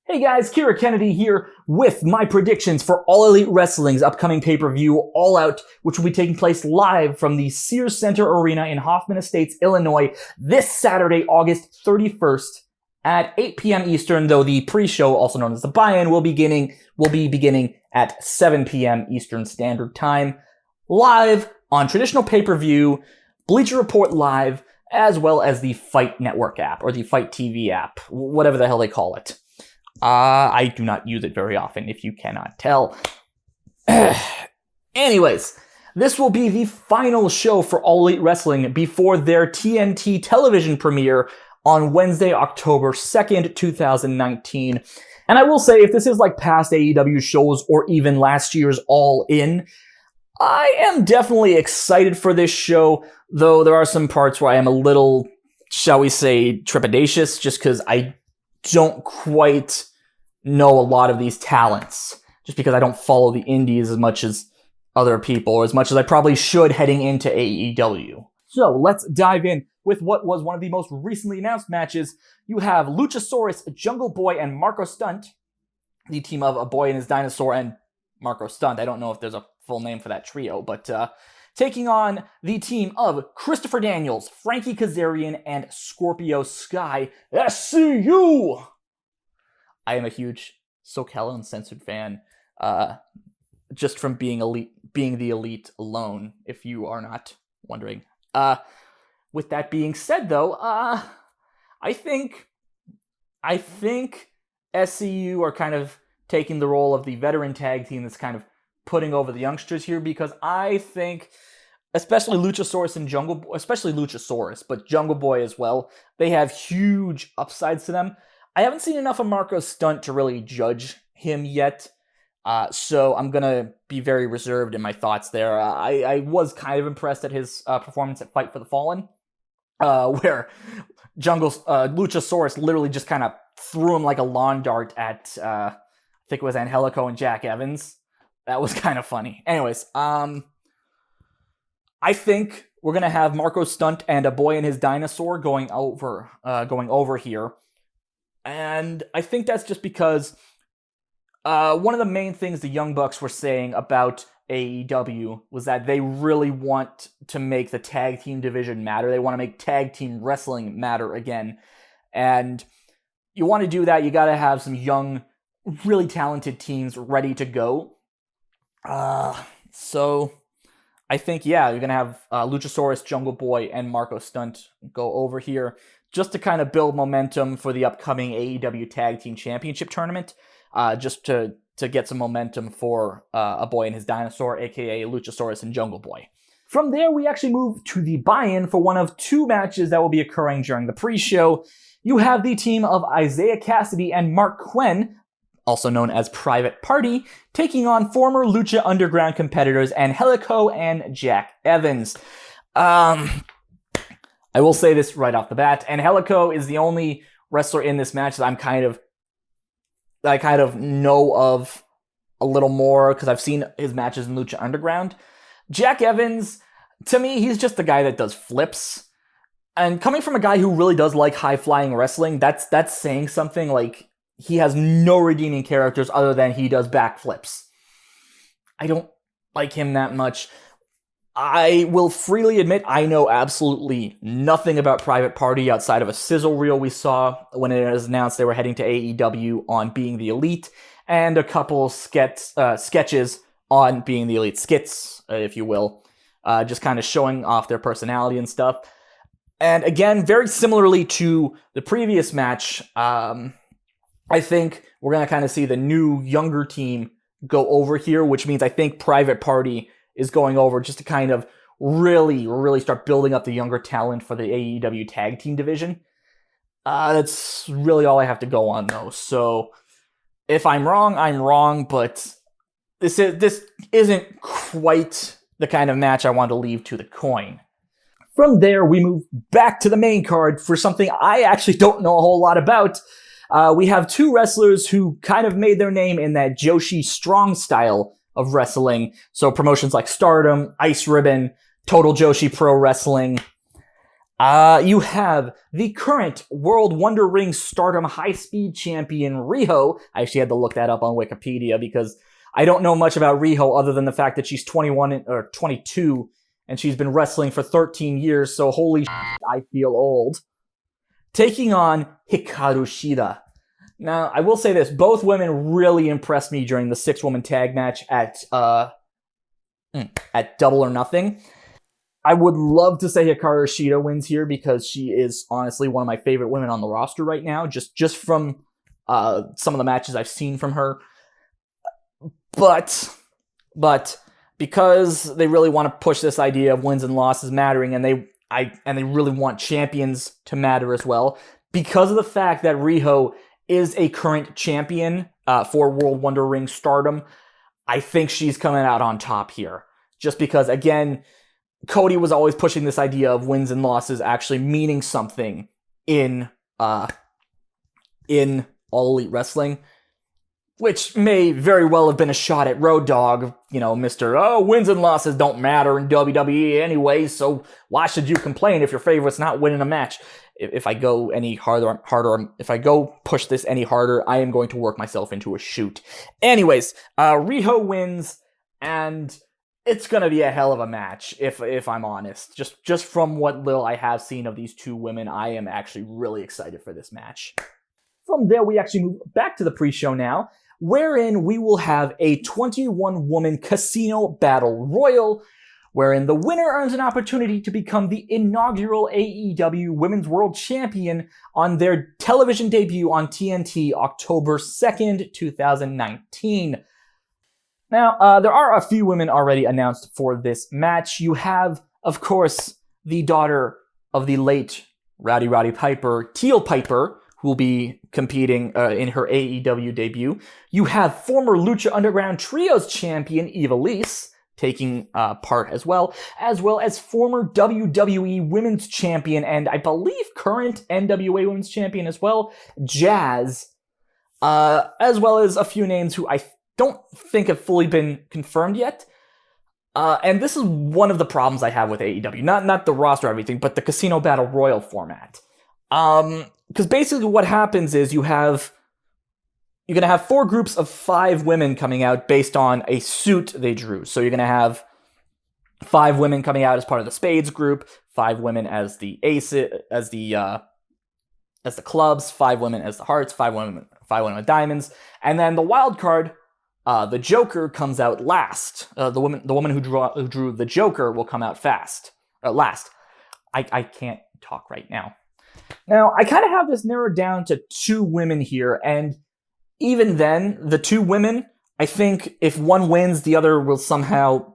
Hey guys, KiraKennedy here with my predictions for All Elite Wrestling's upcoming pay-per-view, All Out, which will be taking place live from the Sears Center Arena in Hoffman Estates, Illinois, this Saturday, August 31st at 8 p.m. Eastern, though the pre-show, also known as the buy-in, will be beginning at 7 p.m. Eastern Standard Time, live on traditional pay-per-view, Bleacher Report Live, as well as the Fight Network app, or the Fight TV app, whatever the hell they call it. I do not use it very often, if you cannot tell. Anyways, this will be the final show for All Elite Wrestling before their TNT television premiere on Wednesday, October 2nd, 2019. And I will say, if this is like past AEW shows or even last year's All In, I am definitely excited for this show, though there are some parts where I am a little, shall we say, trepidatious, just because I don't quite know a lot of these talents, just because I don't follow the indies as much as other people, or as much as I probably should heading into AEW. So let's dive in with what was one of the most recently announced matches. You have Luchasaurus, Jungle Boy, and Marco Stunt, the team of A Boy and His Dinosaur and Marco Stunt. I don't know if there's a full name for that trio, but taking on the team of Christopher Daniels, Frankie Kazarian, and Scorpio Sky. SCU! I am a huge SoCal Uncensored fan, just from being the elite alone, if you are not wondering. With that being said, though, I think SCU are kind of taking the role of the veteran tag team that's kind of putting over the youngsters here, because I think, especially Luchasaurus and Jungle Boy, especially Luchasaurus, but Jungle Boy as well, they have huge upsides to them. I haven't seen enough of Marco Stunt to really judge him yet, so I'm going to be very reserved in my thoughts there. I was kind of impressed at his performance at Fight for the Fallen, where Luchasaurus literally just kind of threw him like a lawn dart at, I think it was Angelico and Jack Evans. That was kind of funny. Anyways, I think we're going to have Marco Stunt and A Boy and His Dinosaur going over here. And I think that's just because one of the main things the Young Bucks were saying about AEW was that they really want to make the tag team division matter. They want to make tag team wrestling matter again. And you want to do that, you got to have some young, really talented teams ready to go. So I think, yeah, you're going to have Luchasaurus, Jungle Boy, and Marco Stunt go over here just to kind of build momentum for the upcoming AEW Tag Team Championship Tournament, just to get some momentum for A Boy and His Dinosaur, aka Luchasaurus and Jungle Boy. From there, we actually move to the buy-in for one of two matches that will be occurring during the pre-show. You have the team of Isaiah Cassidy and Mark Quinn, also known as Private Party, taking on former Lucha Underground competitors Angelico and Jack Evans. I will say this right off the bat. Angelico is the only wrestler in this match that I kind of know of a little more, because I've seen his matches in Lucha Underground. Jack Evans, to me, he's just the guy that does flips. And coming from a guy who really does like high-flying wrestling, that's saying something. Like, he has no redeeming characters other than he does backflips. I don't like him that much. I will freely admit I know absolutely nothing about Private Party outside of a sizzle reel we saw when it was announced they were heading to AEW on Being the Elite, and a couple sketches on Being the Elite, skits, if you will, just kind of showing off their personality and stuff. And again, very similarly to the previous match, I think we're going to kind of see the new, younger team go over here, which means I think Private Party is going over just to kind of really, really start building up the younger talent for the AEW tag team division. That's really all I have to go on, though. So if I'm wrong, I'm wrong, but this isn't quite the kind of match I want to leave to the coin. From there, we move back to the main card for something I actually don't know a whole lot about. We have two wrestlers who kind of made their name in that Joshi Strong style of wrestling. So promotions like Stardom, Ice Ribbon, Total Joshi Pro Wrestling. You have the current World Wonder Ring Stardom High Speed Champion Riho. I actually had to look that up on Wikipedia because I don't know much about Riho other than the fact that she's 21 or 22 and she's been wrestling for 13 years, so holy shit, I feel old. Taking on Hikaru Shida. Now, I will say this, both women really impressed me during the 6-woman tag match at Double or Nothing. I would love to say Hikaru Shida wins here because she is honestly one of my favorite women on the roster right now, just from some of the matches I've seen from her. But because they really want to push this idea of wins and losses mattering, and they really want champions to matter as well, because of the fact that Riho is a current champion for World Wonder Ring Stardom, I think she's coming out on top here. Just because, again, Cody was always pushing this idea of wins and losses actually meaning something in All Elite Wrestling, which may very well have been a shot at Road Dogg, Mr. Wins and losses don't matter in WWE anyway, so why should you complain if your favorite's not winning a match? If I go any harder, if I go push this any harder, I am going to work myself into a shoot. Anyways, Riho wins, and it's gonna be a hell of a match, if I'm honest. Just from what little I have seen of these two women, I am actually really excited for this match. From there, we actually move back to the pre-show now, wherein we will have a 21-woman casino battle royal, wherein the winner earns an opportunity to become the inaugural AEW Women's World Champion on their television debut on TNT October 2nd, 2019. Now, there are a few women already announced for this match. You have, of course, the daughter of the late Rowdy Piper, Teal Piper, who will be competing in her AEW debut. You have former Lucha Underground Trios champion Ivelisse taking part as well as former WWE Women's Champion and I believe current NWA Women's Champion as well, Jazz, as well as a few names who I don't think have fully been confirmed yet. And this is one of the problems I have with AEW. Not the roster or everything, but the Casino Battle Royal format. Because basically what happens is you're going to have 4 groups of 5 women coming out based on a suit they drew. So you're going to have 5 women coming out as part of the Spades group, 5 women as the Aces, as the clubs, 5 women as the Hearts, 5 women with Diamonds, and then the wild card, the Joker, comes out last. The woman who drew the Joker will come out last. I can't talk right now. Now, I kind of have this narrowed down to 2 women here, and even then, the 2 women, I think if one wins, the other will somehow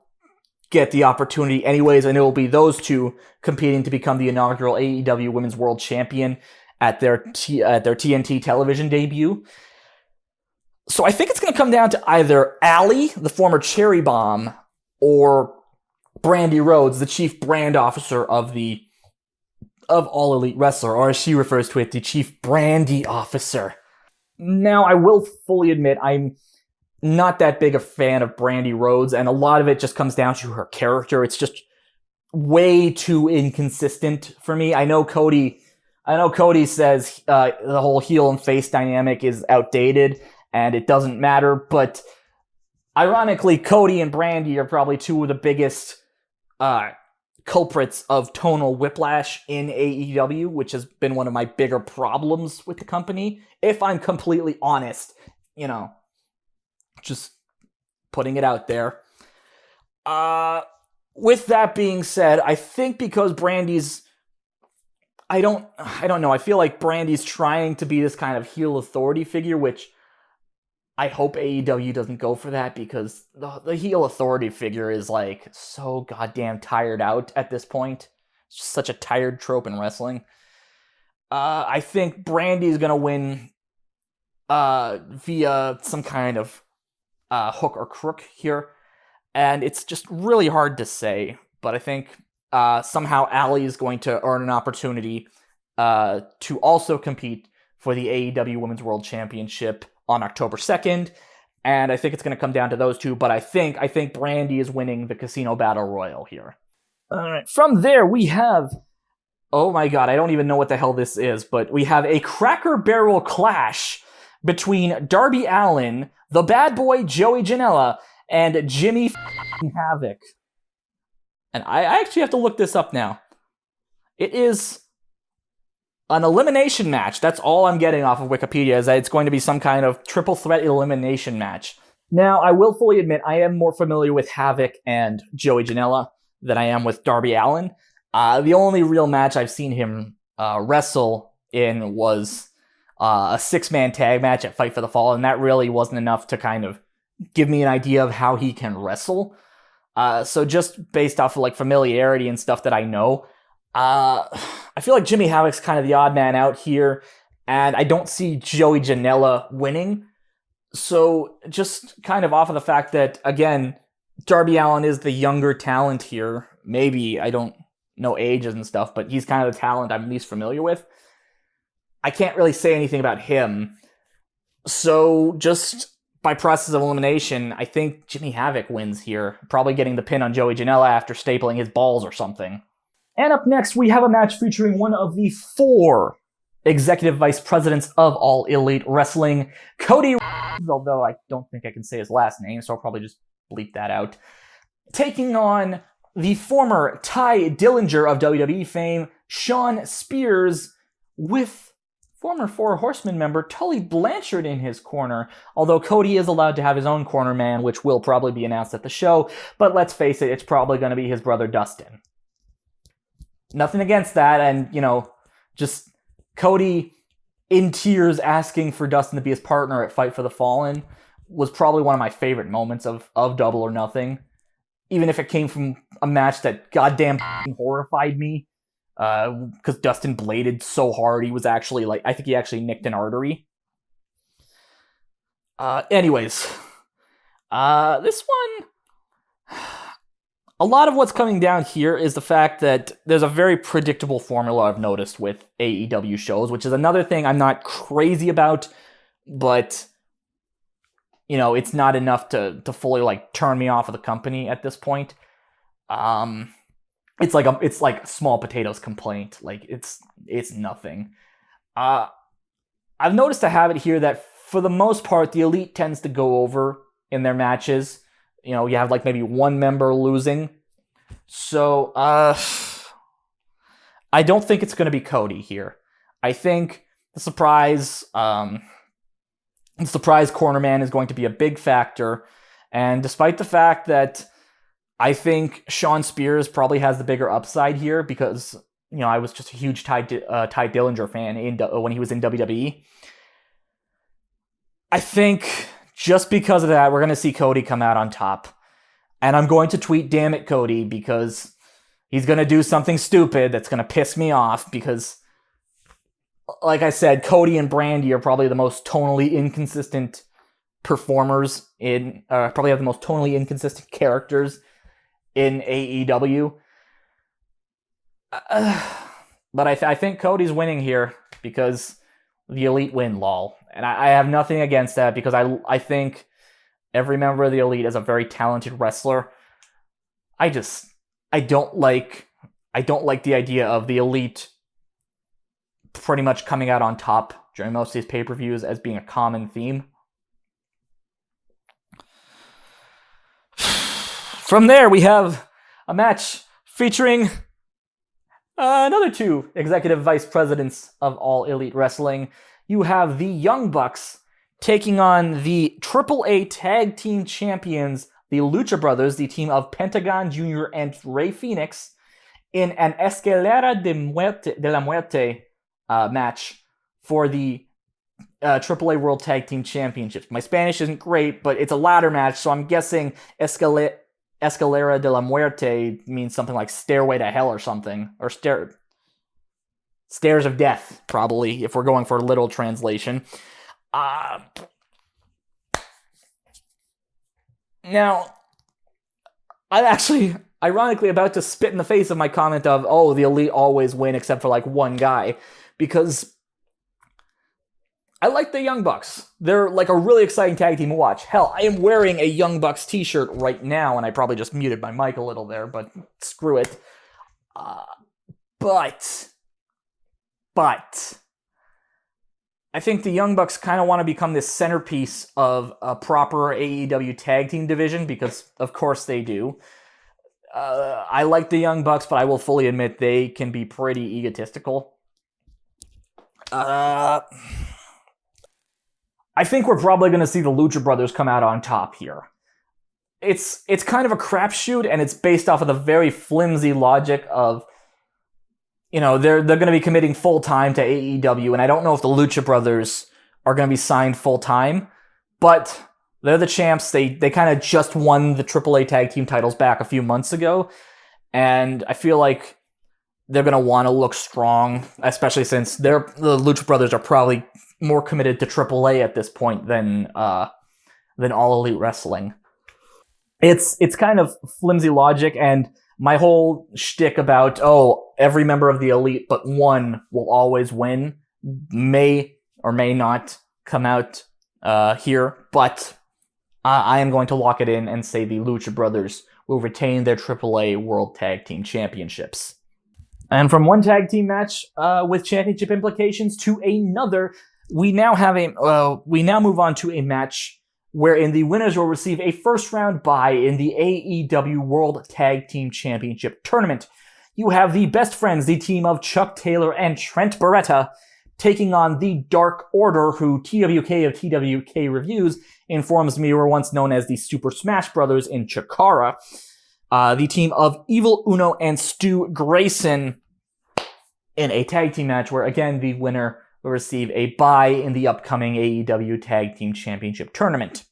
get the opportunity anyways, and it will be those 2 competing to become the inaugural AEW Women's World Champion at their TNT television debut. So I think it's going to come down to either Allie, the former Cherry Bomb, or Brandy Rhodes, the chief brand officer of All Elite Wrestler, or as she refers to it, the chief brandy officer. Now, I will fully admit I'm not that big a fan of Brandy Rhodes, and a lot of it just comes down to her character. It's just way too inconsistent for me. I know Cody says the whole heel and face dynamic is outdated and it doesn't matter, but ironically, Cody and Brandy are probably 2 of the biggest culprits of tonal whiplash in AEW, which has been one of my bigger problems with the company. If I'm completely honest, just putting it out there. With that being said, I think because Brandy's, I don't know, I feel like Brandy's trying to be this kind of heel authority figure, which I hope AEW doesn't go for that, because the heel authority figure is like so goddamn tired out at this point. It's just such a tired trope in wrestling. I think Brandy's gonna win via some kind of hook or crook here, and it's just really hard to say. But I think somehow Allie is going to earn an opportunity to also compete for the AEW Women's World Championship on October 2nd, and I think it's going to come down to those 2, but I think Brandy is winning the Casino Battle Royal here. All right. From there, we have Oh my god, I don't even know what the hell this is, but we have a Cracker Barrel clash between Darby Allin, the bad boy Joey Janela, and Jimmy Havoc. And I actually have to look this up now. It is an elimination match. That's all I'm getting off of Wikipedia, is that it's going to be some kind of triple threat elimination match. Now, I will fully admit, I am more familiar with Havoc and Joey Janela than I am with Darby Allin. The only real match I've seen him wrestle in was a 6-man tag match at Fight for the Fall, and that really wasn't enough to kind of give me an idea of how he can wrestle. So just based off of like familiarity and stuff that I know, I feel like Jimmy Havoc's kind of the odd man out here, and I don't see Joey Janela winning. So just kind of off of the fact that, again, Darby Allin is the younger talent here. Maybe, I don't know ages and stuff, but he's kind of the talent I'm least familiar with. I can't really say anything about him. So just by process of elimination, I think Jimmy Havoc wins here, probably getting the pin on Joey Janela after stapling his balls or something. And up next, we have a match featuring one of the 4 executive vice presidents of All Elite Wrestling, Cody, although I don't think I can say his last name, so I'll probably just bleep that out, taking on the former Ty Dillinger of WWE fame, Shawn Spears, with former Four Horsemen member Tully Blanchard in his corner, although Cody is allowed to have his own corner man, which will probably be announced at the show, but let's face it, it's probably going to be his brother Dustin. Nothing against that, and, just Cody in tears asking for Dustin to be his partner at Fight for the Fallen was probably one of my favorite moments of Double or Nothing. Even if it came from a match that goddamn horrified me. Because Dustin bladed so hard, he was actually, I think he actually nicked an artery. Anyways. This one... A lot of what's coming down here is the fact that there's a very predictable formula I've noticed with AEW shows, which is another thing I'm not crazy about, but, it's not enough to fully, turn me off of the company at this point. It's like small potatoes complaint. It's nothing. I've noticed a habit here that, for the most part, the Elite tends to go over in their matches. You have maybe one member losing. So, I don't think it's going to be Cody here. I think the surprise corner man is going to be a big factor. And despite the fact that I think Shawn Spears probably has the bigger upside here because, I was just a huge Ty Dillinger fan when he was in WWE. I think just because of that, we're going to see Cody come out on top. And I'm going to tweet, "Damn it, Cody," because he's going to do something stupid that's going to piss me off because, like I said, Cody and Brandy are probably the most tonally inconsistent performers probably have the most tonally inconsistent characters in AEW. But I think Cody's winning here because the Elite win, lol. And I have nothing against that because I think every member of the Elite is a very talented wrestler. I don't like the idea of the Elite pretty much coming out on top during most of these pay-per-views as being a common theme. From there, we have a match featuring another 2 executive vice presidents of All Elite Wrestling. You have the Young Bucks taking on the AAA Tag Team Champions, the Lucha Brothers, the team of Pentagon Jr. and Rey Fenix, in an Escalera de la Muerte match for the AAA World Tag Team Championships. My Spanish isn't great, but it's a ladder match, so I'm guessing Escalera de la Muerte means something like Stairway to Hell or something, or Stairs of Death, probably, if we're going for a literal translation. Now, I'm actually, ironically, about to spit in the face of my comment of, the Elite always win except for, one guy, because I like the Young Bucks. They're, a really exciting tag team to watch. Hell, I am wearing a Young Bucks t-shirt right now, and I probably just muted my mic a little there, but screw it. But but I think the Young Bucks kind of want to become this centerpiece of a proper AEW tag team division, because of course they do. I like the Young Bucks, but I will fully admit they can be pretty egotistical. I think we're probably going to see the Lucha Brothers come out on top here. It's kind of a crapshoot, and it's based off of the very flimsy logic of, they're going to be committing full time to AEW, and I don't know if the Lucha Brothers are going to be signed full time, but they're the champs. They kind of just won the AAA tag team titles back a few months ago, and I feel like they're going to want to look strong, especially since the Lucha Brothers are probably more committed to AAA at this point than All Elite Wrestling. It's kind of flimsy logic, and my whole shtick about, every member of the Elite but one will always win may or may not come out here, but I am going to lock it in and say the Lucha Brothers will retain their AAA World Tag Team Championships. And from one tag team match with championship implications to another, we now move on to a match wherein the winners will receive a first-round bye in the AEW World Tag Team Championship Tournament. You have the Best Friends, the team of Chuck Taylor and Trent Beretta, taking on the Dark Order, who TWK of TWK Reviews informs me were once known as the Super Smash Brothers in Chikara. The team of Evil Uno and Stu Grayson in a tag team match where, again, the winner will receive a bye in the upcoming AEW Tag Team Championship Tournament.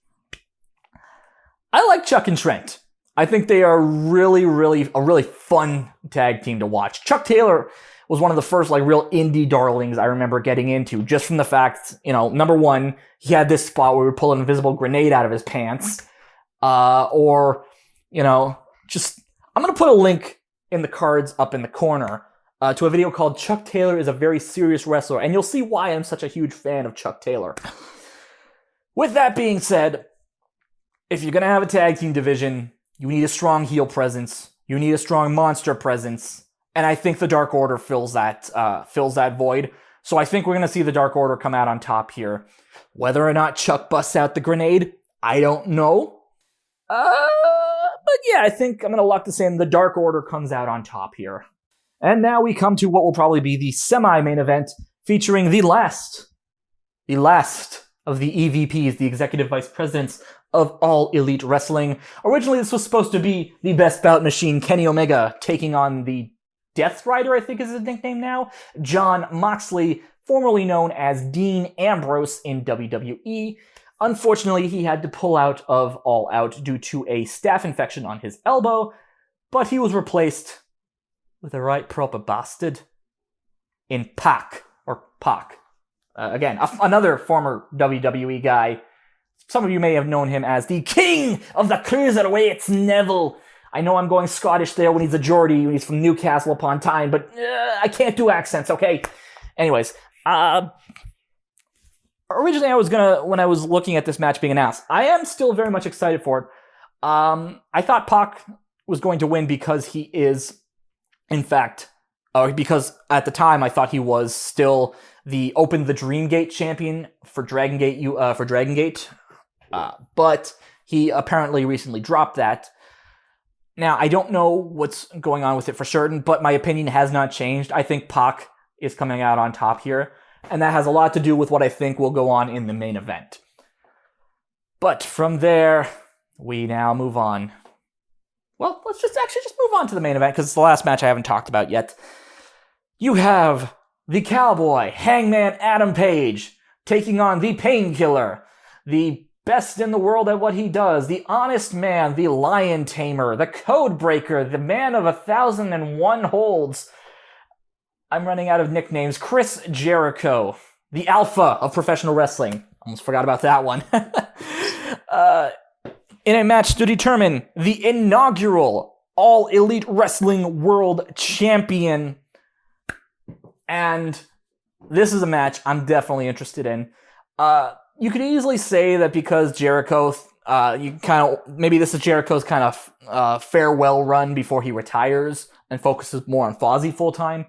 I like Chuck and Trent. I think they are a really fun tag team to watch. Chuck Taylor was one of the first real indie darlings I remember getting into, just from the fact, number one, he had this spot where he would pull an invisible grenade out of his pants, I'm going to put a link in the cards up in the corner to a video called Chuck Taylor is a Very Serious Wrestler, and you'll see why I'm such a huge fan of Chuck Taylor. With that being said, if you're going to have a tag team division, you need a strong heel presence, you need a strong monster presence, and I think the Dark Order fills that void. So I think we're going to see the Dark Order come out on top here. Whether or not Chuck busts out the grenade, I don't know. But yeah, I think I'm going to lock this in. The Dark Order comes out on top here. And now we come to what will probably be the semi-main event, featuring the last of the EVPs, the Executive Vice Presidents of All Elite Wrestling. Originally, this was supposed to be the Best Bout Machine, Kenny Omega, taking on the Death Rider, I think is his nickname now, Jon Moxley, formerly known as Dean Ambrose in WWE. Unfortunately, he had to pull out of All Out due to a staph infection on his elbow, but he was replaced with a right proper bastard in Pac. Again, another former WWE guy. Some of you may have known him as the King of the Cruiserweights, Neville. I know I'm going Scottish there when he's a Geordie, when he's from Newcastle upon Tyne, but I can't do accents, okay? Anyways, originally when I was looking at this match being announced, I am still very much excited for it. I thought Pac was going to win because he is, in fact, because at the time I thought he was still the Open the Dream Gate champion for Dragon Gate, but he apparently recently dropped that. Now, I don't know what's going on with it for certain, but my opinion has not changed. I think Pac is coming out on top here, and that has a lot to do with what I think will go on in the main event. But from there, we now move on. Well, let's just move on to the main event, because it's the last match I haven't talked about yet. You have the Cowboy, Hangman Adam Page, taking on the Painkiller, the best in the world at what he does, the Honest Man, the Lion Tamer, the Code Breaker, the Man of 1,001 Holds. I'm running out of nicknames. Chris Jericho, the Alpha of professional wrestling. Almost forgot about that one. In a match to determine the inaugural All Elite Wrestling World Champion. And this is a match I'm definitely interested in. You could easily say that because Jericho, maybe this is Jericho's kind of farewell run before he retires and focuses more on Fozzy full time.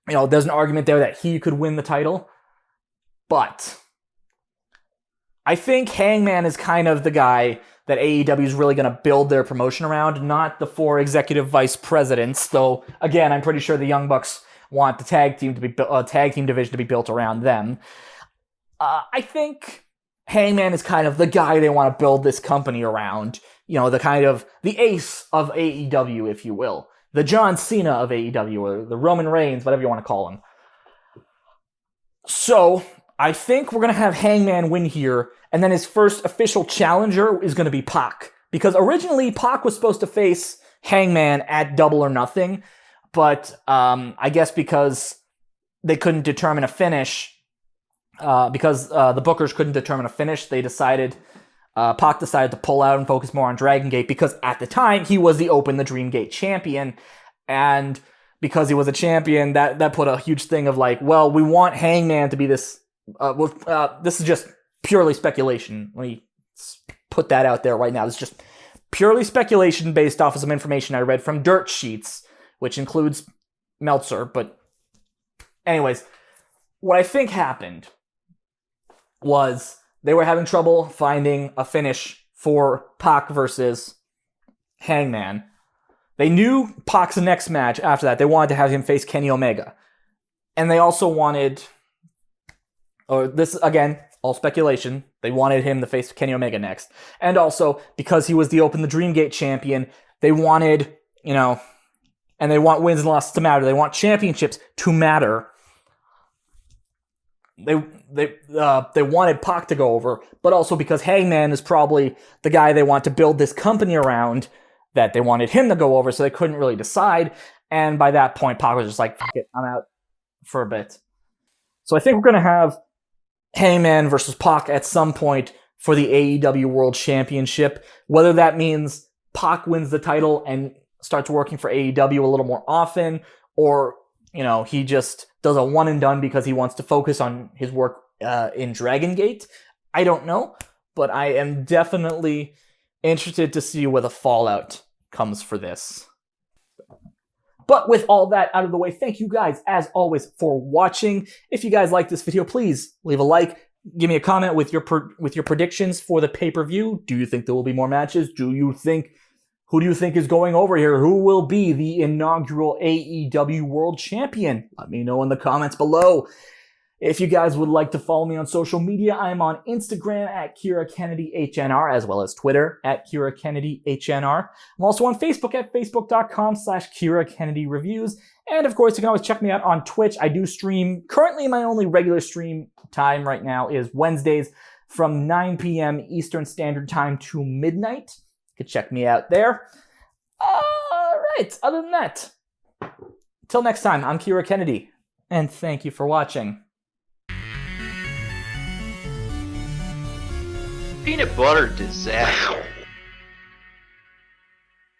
there's an argument there that he could win the title. But I think Hangman is kind of the guy that AEW is really going to build their promotion around, not the 4 executive vice presidents. Though, again, I'm pretty sure the Young Bucks want the tag team division to be built around them. I think Hangman is kind of the guy they want to build this company around. The ace of AEW, if you will. The John Cena of AEW, or the Roman Reigns, whatever you want to call him. So, I think we're going to have Hangman win here, and then his first official challenger is going to be Pac. Because originally, Pac was supposed to face Hangman at Double or Nothing, but I guess because they couldn't determine a finish, because the bookers couldn't determine a finish, Pac decided to pull out and focus more on Dragon Gate, because at the time, he was the Open the Dream Gate champion, and because he was a champion, that put a huge thing of like, well, we want Hangman to be this. This is just purely speculation. Let me put that out there right now. This is just purely speculation based off of some information I read from Dirt Sheets, which includes Meltzer. But anyways, what I think happened was they were having trouble finding a finish for Pac versus Hangman. They knew Pac's next match after that. They wanted to have him face Kenny Omega. And they also wanted... this, again, all speculation. They wanted him to face Kenny Omega next. And also, because he was the Open the Dream Gate champion, they wanted, and they want wins and losses to matter. They want championships to matter. They wanted Pac to go over, but also because Hangman is probably the guy they want to build this company around, that they wanted him to go over, so they couldn't really decide. And by that point, Pac was just like, fuck it, I'm out for a bit. So I think we're going to have Hangman versus Pac at some point for the AEW World Championship. Whether that means Pac wins the title and starts working for AEW a little more often, or, he just does a one and done because he wants to focus on his work in Dragon Gate. I don't know, but I am definitely interested to see where the fallout comes for this. But with all that out of the way, thank you guys, as always, for watching. If you guys like this video, please leave a like. Give me a comment with your predictions for the pay-per-view. Do you think there will be more matches? Who do you think is going over here? Who will be the inaugural AEW World Champion? Let me know in the comments below. If you guys would like to follow me on social media, I am on Instagram at KiraKennedyHNR, as well as Twitter at KiraKennedyHNR. I'm also on Facebook at facebook.com/KiraKennedyReviews. And of course, you can always check me out on Twitch. I do stream. Currently, my only regular stream time right now is Wednesdays from 9 p.m. Eastern Standard Time to midnight. You can check me out there. All right, other than that, until next time, I'm Kira Kennedy, and thank you for watching. Peanut butter disaster.